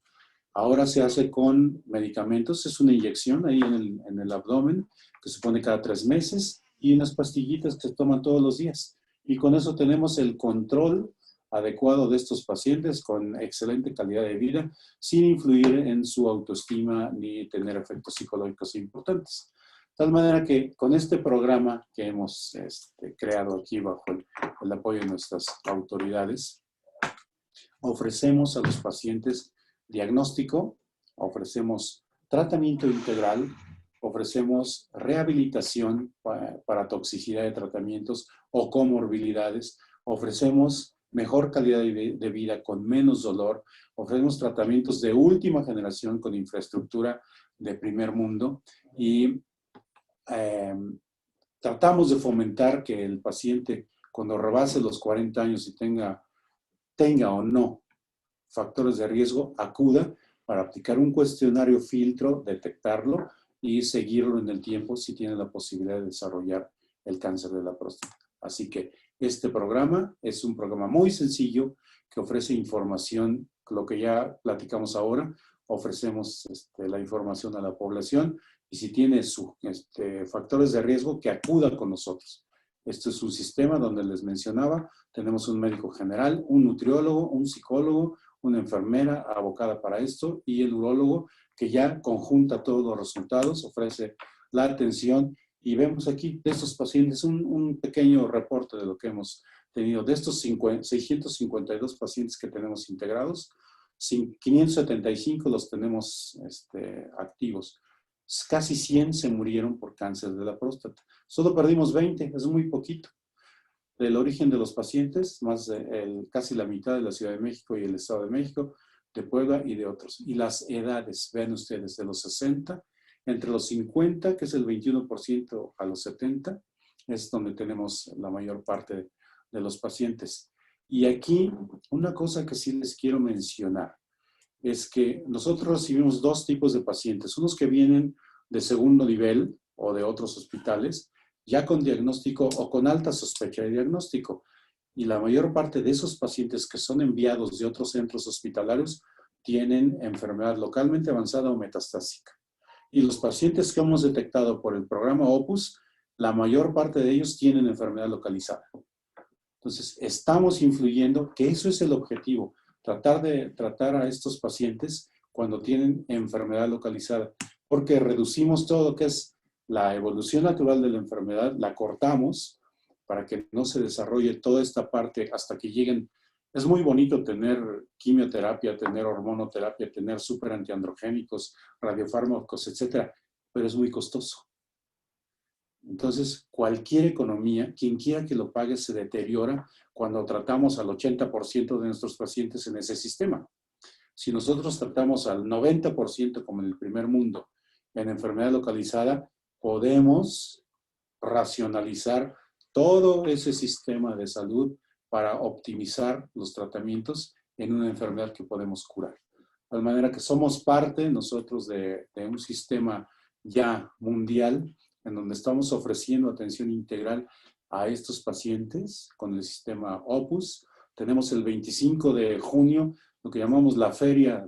Ahora se hace con medicamentos, es una inyección ahí en el abdomen que se pone cada 3 meses y unas pastillitas que se toman todos los días. Y con eso tenemos el control adecuado de estos pacientes con excelente calidad de vida, sin influir en su autoestima ni tener efectos psicológicos importantes. De tal manera que con este programa que hemos creado aquí bajo el apoyo de nuestras autoridades, ofrecemos a los pacientes diagnóstico, ofrecemos tratamiento integral, ofrecemos rehabilitación para toxicidad de tratamientos o comorbilidades, ofrecemos mejor calidad de vida con menos dolor, ofrecemos tratamientos de última generación con infraestructura de primer mundo y tratamos de fomentar que el paciente cuando rebase los 40 años y tenga o no factores de riesgo, acuda para aplicar un cuestionario filtro, detectarlo y seguirlo en el tiempo si tiene la posibilidad de desarrollar el cáncer de la próstata. Así que este programa es un programa muy sencillo que ofrece información, lo que ya platicamos ahora, ofrecemos la información a la población y si tiene factores de riesgo, que acuda con nosotros. Este es un sistema donde les mencionaba, tenemos un médico general, un nutriólogo, un psicólogo, una enfermera abocada para esto y el urólogo que ya conjunta todos los resultados, ofrece la atención y vemos aquí de estos pacientes un pequeño reporte de lo que hemos tenido. De estos 652 pacientes que tenemos integrados, 575 los tenemos activos. Casi 100 se murieron por cáncer de la próstata. Solo perdimos 20, es muy poquito. Del origen de los pacientes, casi la mitad de la Ciudad de México y el Estado de México, de Puebla y de otros. Y las edades, vean ustedes, de los 60, entre los 50, que es el 21%, a los 70, es donde tenemos la mayor parte de los pacientes. Y aquí, una cosa que sí les quiero mencionar, es que nosotros recibimos 2 tipos de pacientes, unos que vienen de segundo nivel o de otros hospitales, ya con diagnóstico o con alta sospecha de diagnóstico. Y la mayor parte de esos pacientes que son enviados de otros centros hospitalarios tienen enfermedad localmente avanzada o metastásica. Y los pacientes que hemos detectado por el programa Opus, la mayor parte de ellos tienen enfermedad localizada. Entonces, estamos influyendo, que eso es el objetivo, tratar a estos pacientes cuando tienen enfermedad localizada, porque reducimos todo lo que es la evolución natural de la enfermedad, la cortamos para que no se desarrolle toda esta parte hasta que lleguen. Es muy bonito tener quimioterapia, tener hormonoterapia, tener superantiandrogénicos, radiofármacos, etcétera, pero es muy costoso. Entonces, cualquier economía, quien quiera que lo pague, se deteriora cuando tratamos al 80% de nuestros pacientes en ese sistema. Si nosotros tratamos al 90% como en el primer mundo en enfermedad localizada, podemos racionalizar todo ese sistema de salud para optimizar los tratamientos en una enfermedad que podemos curar. De manera que somos parte nosotros de un sistema ya mundial en donde estamos ofreciendo atención integral a estos pacientes con el sistema Opus. Tenemos el 25 de junio lo que llamamos la feria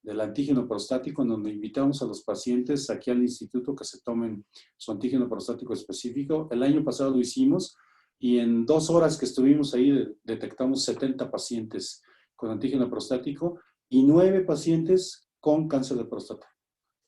del antígeno prostático, en donde invitamos a los pacientes aquí al instituto que se tomen su antígeno prostático específico. El año pasado lo hicimos y en 2 horas que estuvimos ahí detectamos 70 pacientes con antígeno prostático y 9 pacientes con cáncer de próstata,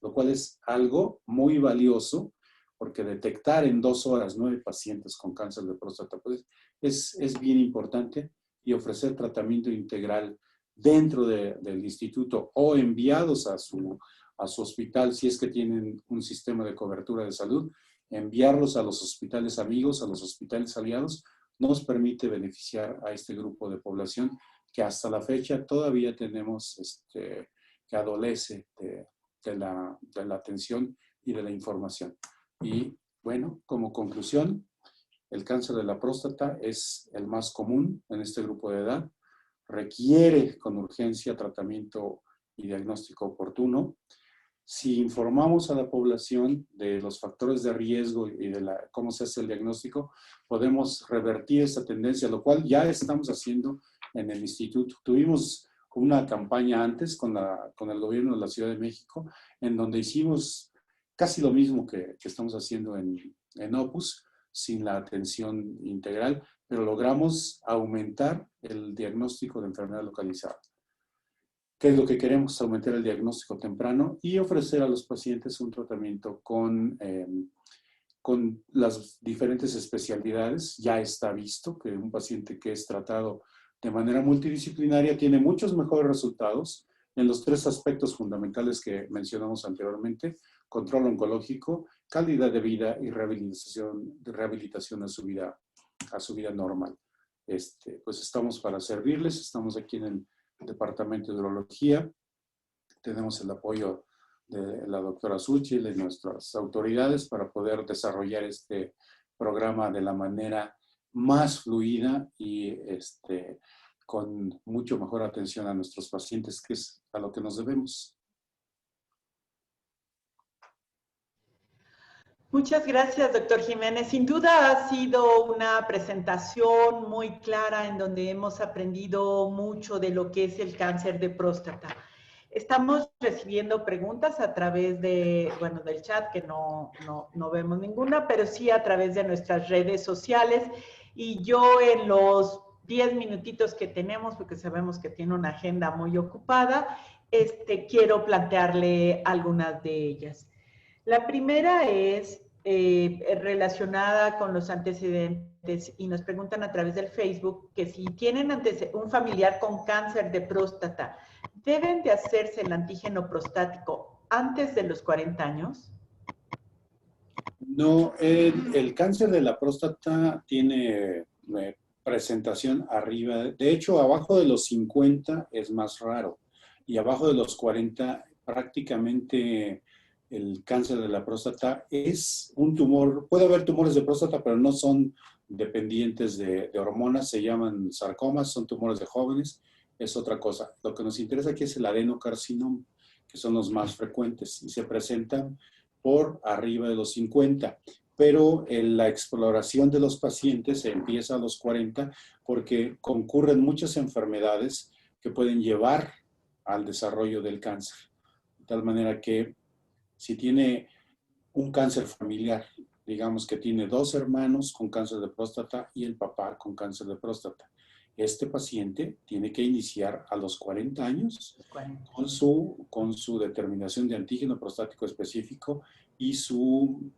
lo cual es algo muy valioso porque detectar en 2 horas 9 pacientes con cáncer de próstata pues, es bien importante, y ofrecer tratamiento integral dentro del instituto o enviados a su hospital, si es que tienen un sistema de cobertura de salud, enviarlos a los hospitales amigos, a los hospitales aliados, nos permite beneficiar a este grupo de población que hasta la fecha todavía tenemos, que adolece de la atención y de la información. Y bueno, como conclusión, el cáncer de la próstata es el más común en este grupo de edad. Requiere con urgencia tratamiento y diagnóstico oportuno. Si informamos a la población de los factores de riesgo y de cómo se hace el diagnóstico, podemos revertir esa tendencia, lo cual ya estamos haciendo en el instituto. Tuvimos una campaña antes con el gobierno de la Ciudad de México, en donde hicimos casi lo mismo que estamos haciendo en Opus, sin la atención integral, pero logramos aumentar el diagnóstico de enfermedad localizada. ¿Qué es lo que queremos? Aumentar el diagnóstico temprano y ofrecer a los pacientes un tratamiento con las diferentes especialidades. Ya está visto que un paciente que es tratado de manera multidisciplinaria tiene muchos mejores resultados en los 3 aspectos fundamentales que mencionamos anteriormente: control oncológico, calidad de vida y rehabilitación a su vida normal. Pues estamos para servirles, estamos aquí en el Departamento de Urología, tenemos el apoyo de la doctora Suchi y de nuestras autoridades para poder desarrollar este programa de la manera más fluida y con mucho mejor atención a nuestros pacientes, que es a lo que nos debemos. Muchas gracias, doctor Jiménez. Sin duda ha sido una presentación muy clara en donde hemos aprendido mucho de lo que es el cáncer de próstata. Estamos recibiendo preguntas a través del chat, que no vemos ninguna, pero sí a través de nuestras redes sociales. Y yo en los 10 minutitos que tenemos, porque sabemos que tiene una agenda muy ocupada, quiero plantearle algunas de ellas. La primera es relacionada con los antecedentes y nos preguntan a través del Facebook que si tienen un familiar con cáncer de próstata, ¿deben de hacerse el antígeno prostático antes de los 40 años? No, el cáncer de la próstata tiene presentación arriba. De hecho, abajo de los 50 es más raro y abajo de los 40 prácticamente el cáncer de la próstata es un tumor. Puede haber tumores de próstata, pero no son dependientes de hormonas, se llaman sarcomas, son tumores de jóvenes, es otra cosa. Lo que nos interesa aquí es el adenocarcinoma, que son los más frecuentes y se presentan por arriba de los 50. Pero la exploración de los pacientes se empieza a los 40 porque concurren muchas enfermedades que pueden llevar al desarrollo del cáncer. De tal manera que si tiene un cáncer familiar, digamos que tiene 2 hermanos con cáncer de próstata y el papá con cáncer de próstata, este paciente tiene que iniciar a los 40 años con su determinación de antígeno prostático específico y su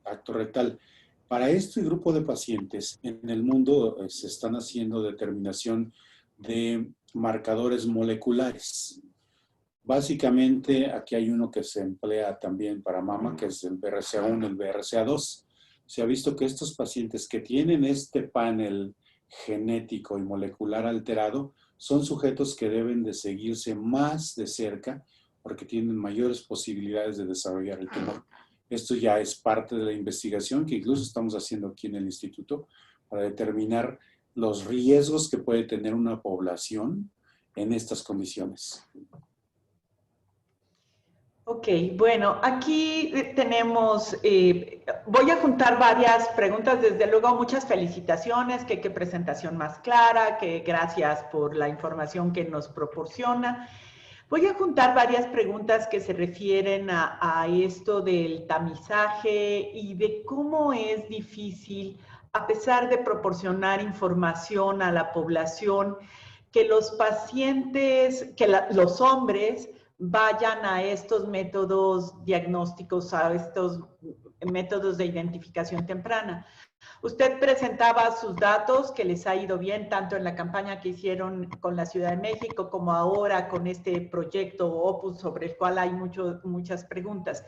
acto rectal. Para este grupo de pacientes en el mundo se están haciendo determinación de marcadores moleculares. Básicamente, aquí hay uno que se emplea también para mama, que es el BRCA1, el BRCA2. Se ha visto que estos pacientes que tienen este panel genético y molecular alterado son sujetos que deben de seguirse más de cerca porque tienen mayores posibilidades de desarrollar el tumor. Esto ya es parte de la investigación que incluso estamos haciendo aquí en el instituto para determinar los riesgos que puede tener una población en estas condiciones. Ok, bueno, aquí tenemos, voy a juntar varias preguntas, desde luego muchas felicitaciones, que qué presentación más clara, que gracias por la información que nos proporciona. Voy a juntar varias preguntas que se refieren a esto del tamizaje y de cómo es difícil, a pesar de proporcionar información a la población, que los pacientes, que los hombres vayan a estos métodos diagnósticos, a estos métodos de identificación temprana. Usted presentaba sus datos, que les ha ido bien, tanto en la campaña que hicieron con la Ciudad de México como ahora con este proyecto Opus, sobre el cual hay muchas preguntas.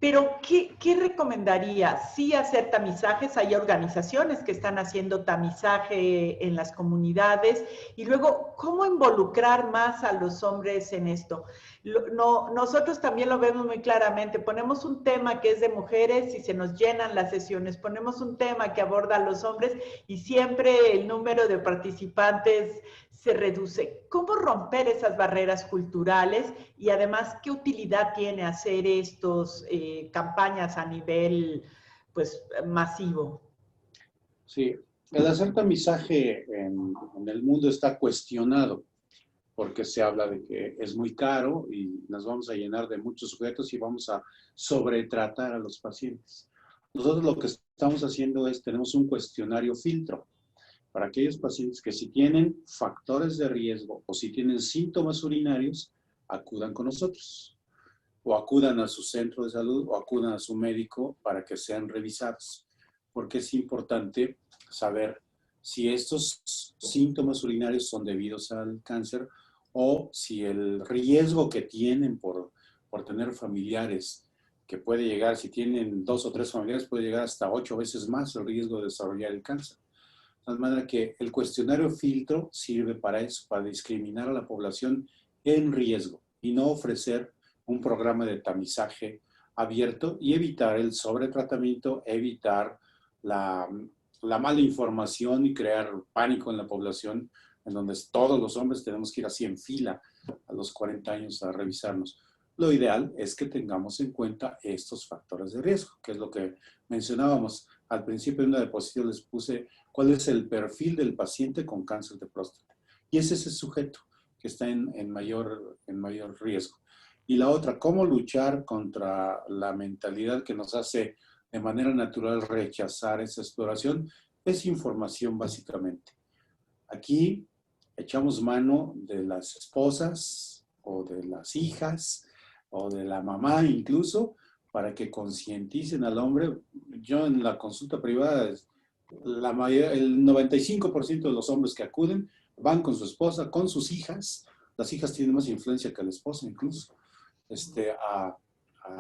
Pero, ¿qué recomendaría? Sí, hacer tamizajes. Hay organizaciones que están haciendo tamizaje en las comunidades. Y luego, ¿cómo involucrar más a los hombres en esto? Nosotros también lo vemos muy claramente. Ponemos un tema que es de mujeres y se nos llenan las sesiones. Ponemos un tema que aborda a los hombres y siempre el número de participantes se reduce. ¿Cómo romper esas barreras culturales? Y además, ¿qué utilidad tiene hacer estos campañas a nivel, pues, masivo? Sí, el hacer tamizaje en el mundo está cuestionado porque se habla de que es muy caro y nos vamos a llenar de muchos sujetos y vamos a sobretratar a los pacientes. Nosotros lo que estamos haciendo es, tenemos un cuestionario filtro para aquellos pacientes que si tienen factores de riesgo o si tienen síntomas urinarios, acudan con nosotros o acudan a su centro de salud o acudan a su médico para que sean revisados, porque es importante saber si estos síntomas urinarios son debidos al cáncer o si el riesgo que tienen por tener familiares, que puede llegar, si tienen 2 o 3 familiares, puede llegar hasta 8 veces más el riesgo de desarrollar el cáncer. De manera que el cuestionario filtro sirve para eso, para discriminar a la población en riesgo y no ofrecer un programa de tamizaje abierto y evitar el sobretratamiento, evitar la mala información y crear pánico en la población, en donde todos los hombres tenemos que ir así en fila a los 40 años a revisarnos. Lo ideal es que tengamos en cuenta estos factores de riesgo, que es lo que mencionábamos. Al principio en una diapositiva les puse cuál es el perfil del paciente con cáncer de próstata. Y ese es el sujeto que está en mayor riesgo. Y la otra, cómo luchar contra la mentalidad que nos hace de manera natural rechazar esa exploración, es información básicamente. Aquí echamos mano de las esposas o de las hijas o de la mamá incluso, para que concienticen al hombre. Yo en la consulta privada, el 95% de los hombres que acuden van con su esposa, con sus hijas. Las hijas tienen más influencia que la esposa incluso, a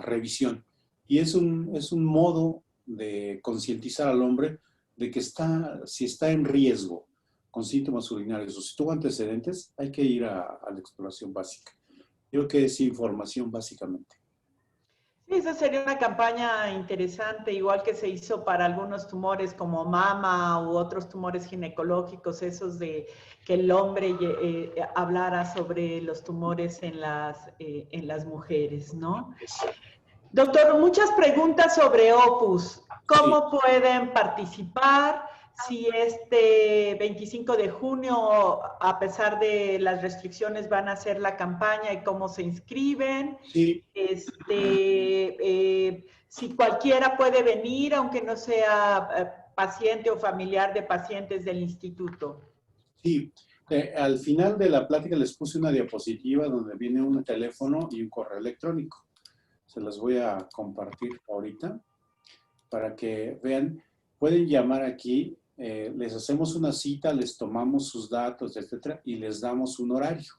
revisión. Y es un modo de concientizar al hombre de que si está en riesgo con síntomas urinarios o si tuvo antecedentes, hay que ir a la exploración básica. Creo que es información básicamente. Sí, esa sería una campaña interesante, igual que se hizo para algunos tumores como mama u otros tumores ginecológicos, esos de que el hombre hablara sobre los tumores en las mujeres, ¿no? Doctor, muchas preguntas sobre Opus. ¿Cómo Sí. pueden participar? Si este 25 de junio, a pesar de las restricciones, van a hacer la campaña y cómo se inscriben. Sí. Si cualquiera puede venir, aunque no sea paciente o familiar de pacientes del instituto. Sí. Al final de la plática les puse una diapositiva donde viene un teléfono y un correo electrónico. Se las voy a compartir ahorita para que vean. Pueden llamar aquí, les hacemos una cita, les tomamos sus datos, etcétera, y les damos un horario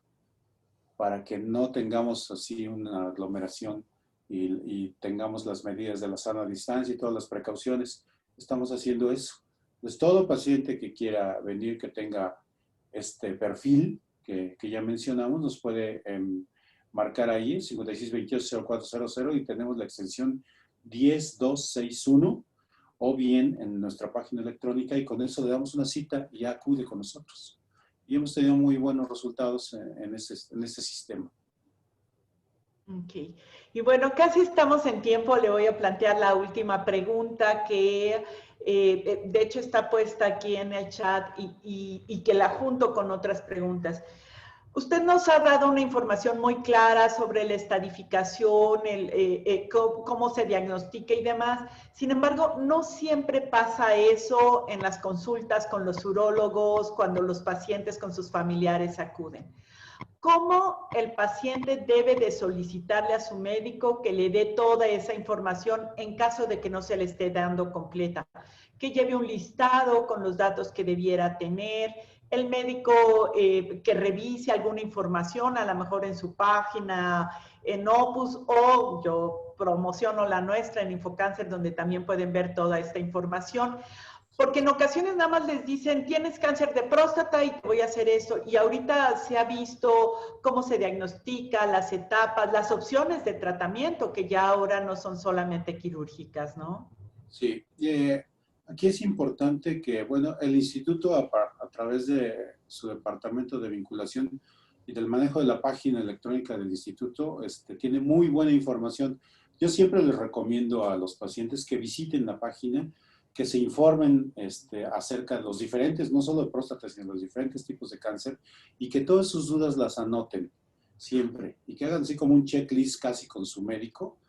para que no tengamos así una aglomeración y tengamos las medidas de la sana distancia y todas las precauciones. Estamos haciendo eso. Entonces, todo paciente que quiera venir, que tenga este perfil que ya mencionamos, nos puede marcar ahí, 5628-0400, y tenemos la extensión 10261 o bien en nuestra página electrónica, y con eso le damos una cita y ya acude con nosotros. Y hemos tenido muy buenos resultados en este sistema. Ok. Y bueno, casi estamos en tiempo. Le voy a plantear la última pregunta que de hecho está puesta aquí en el chat y que la junto con otras preguntas. Usted nos ha dado una información muy clara sobre la estadificación, cómo se diagnostica y demás. Sin embargo, no siempre pasa eso en las consultas con los urólogos, cuando los pacientes con sus familiares acuden. ¿Cómo el paciente debe de solicitarle a su médico que le dé toda esa información en caso de que no se le esté dando completa? Que lleve un listado con los datos que debiera tener, el médico que revise alguna información, a lo mejor en su página, en Opus, o yo promociono la nuestra en Infocáncer, donde también pueden ver toda esta información. Porque en ocasiones nada más les dicen, tienes cáncer de próstata y te voy a hacer esto. Y ahorita se ha visto cómo se diagnostica, las etapas, las opciones de tratamiento, que ya ahora no son solamente quirúrgicas, ¿no? Sí, aquí es importante que, bueno, el instituto a través de su departamento de vinculación y del manejo de la página electrónica del instituto, tiene muy buena información. Yo siempre les recomiendo a los pacientes que visiten la página, que se informen acerca de los diferentes, no solo de próstata, sino los diferentes tipos de cáncer, y que todas sus dudas las anoten siempre, y que hagan así como un checklist casi con su médico,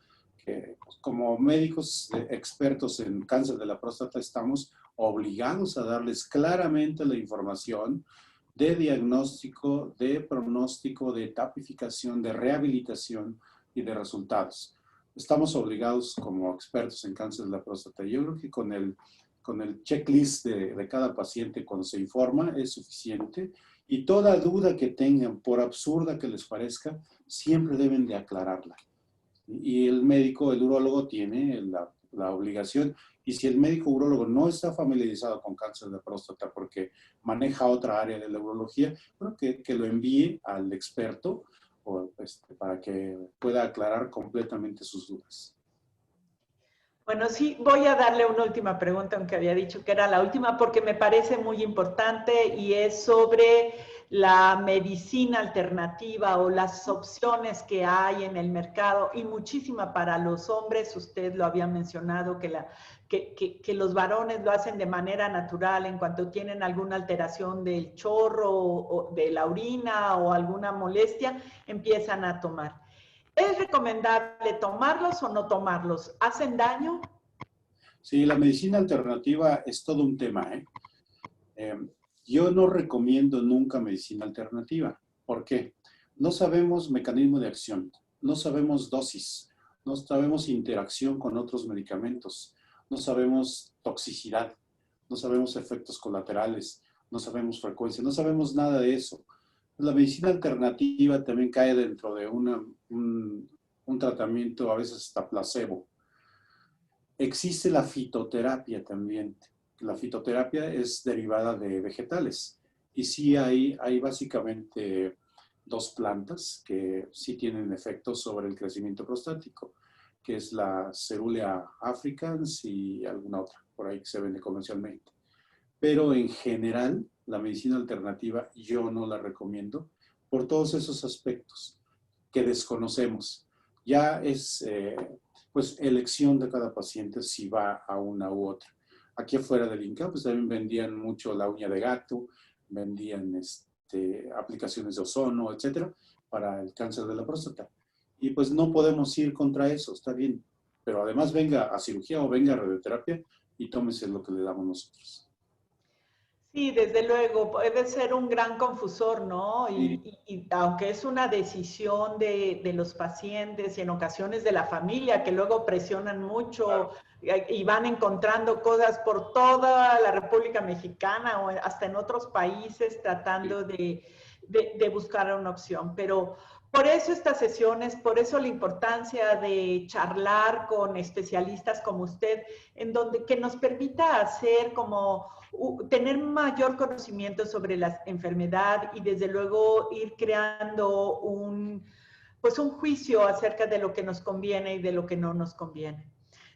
que como médicos expertos en cáncer de la próstata estamos obligados a darles claramente la información de diagnóstico, de pronóstico, de etapificación, de rehabilitación y de resultados. Estamos obligados como expertos en cáncer de la próstata. Yo creo que con el checklist de cada paciente cuando se informa es suficiente, y toda duda que tengan, por absurda que les parezca, siempre deben de aclararla. Y el médico, el urólogo, tiene la obligación. Y si el médico urólogo no está familiarizado con cáncer de próstata porque maneja otra área de la urología, bueno, que lo envíe al experto para que pueda aclarar completamente sus dudas. Bueno, sí, voy a darle una última pregunta, aunque había dicho que era la última, porque me parece muy importante y es sobre la medicina alternativa o las opciones que hay en el mercado, y muchísima para los hombres. Usted lo había mencionado, que los varones lo hacen de manera natural en cuanto tienen alguna alteración del chorro o de la orina o alguna molestia, empiezan a tomar. ¿Es recomendable tomarlos o no tomarlos? ¿Hacen daño? Sí, la medicina alternativa es todo un tema, yo no recomiendo nunca medicina alternativa. ¿Por qué? No sabemos mecanismo de acción, no sabemos dosis, no sabemos interacción con otros medicamentos, no sabemos toxicidad, no sabemos efectos colaterales, no sabemos frecuencia, no sabemos nada de eso. La medicina alternativa también cae dentro de un tratamiento, a veces hasta placebo. Existe la fitoterapia también. La fitoterapia es derivada de vegetales. Y sí hay básicamente dos plantas que sí tienen efectos sobre el crecimiento prostático, que es la Cerulea africans y alguna otra, por ahí que se vende comercialmente. Pero en general, la medicina alternativa yo no la recomiendo por todos esos aspectos que desconocemos. Ya es pues elección de cada paciente si va a una u otra. Aquí afuera del INCA pues también vendían mucho la uña de gato, vendían aplicaciones de ozono, etcétera, para el cáncer de la próstata. Y pues no podemos ir contra eso, está bien. Pero además venga a cirugía o venga a radioterapia y tómese lo que le damos nosotros. Sí, desde luego, puede ser un gran confusor, ¿no? Sí, Y aunque es una decisión de los pacientes y en ocasiones de la familia, que luego presionan mucho claro. y van encontrando cosas por toda la República Mexicana o hasta en otros países Sí. tratando de buscar una opción. Pero por eso estas sesiones, por eso la importancia de charlar con especialistas como usted, en donde que nos permita hacer como tener mayor conocimiento sobre la enfermedad y desde luego ir creando pues un juicio acerca de lo que nos conviene y de lo que no nos conviene.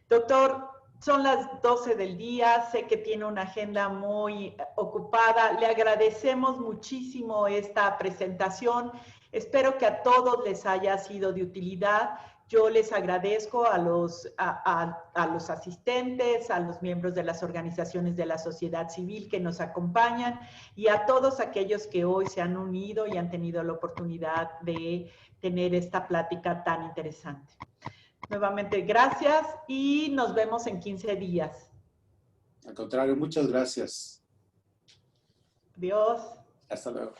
Doctor, son las 12 del día, sé que tiene una agenda muy ocupada. Le agradecemos muchísimo esta presentación. Espero que a todos les haya sido de utilidad. Yo les agradezco a los asistentes, a los miembros de las organizaciones de la sociedad civil que nos acompañan y a todos aquellos que hoy se han unido y han tenido la oportunidad de tener esta plática tan interesante. Nuevamente, gracias y nos vemos en 15 días. Al contrario, muchas gracias. Adiós. Hasta luego.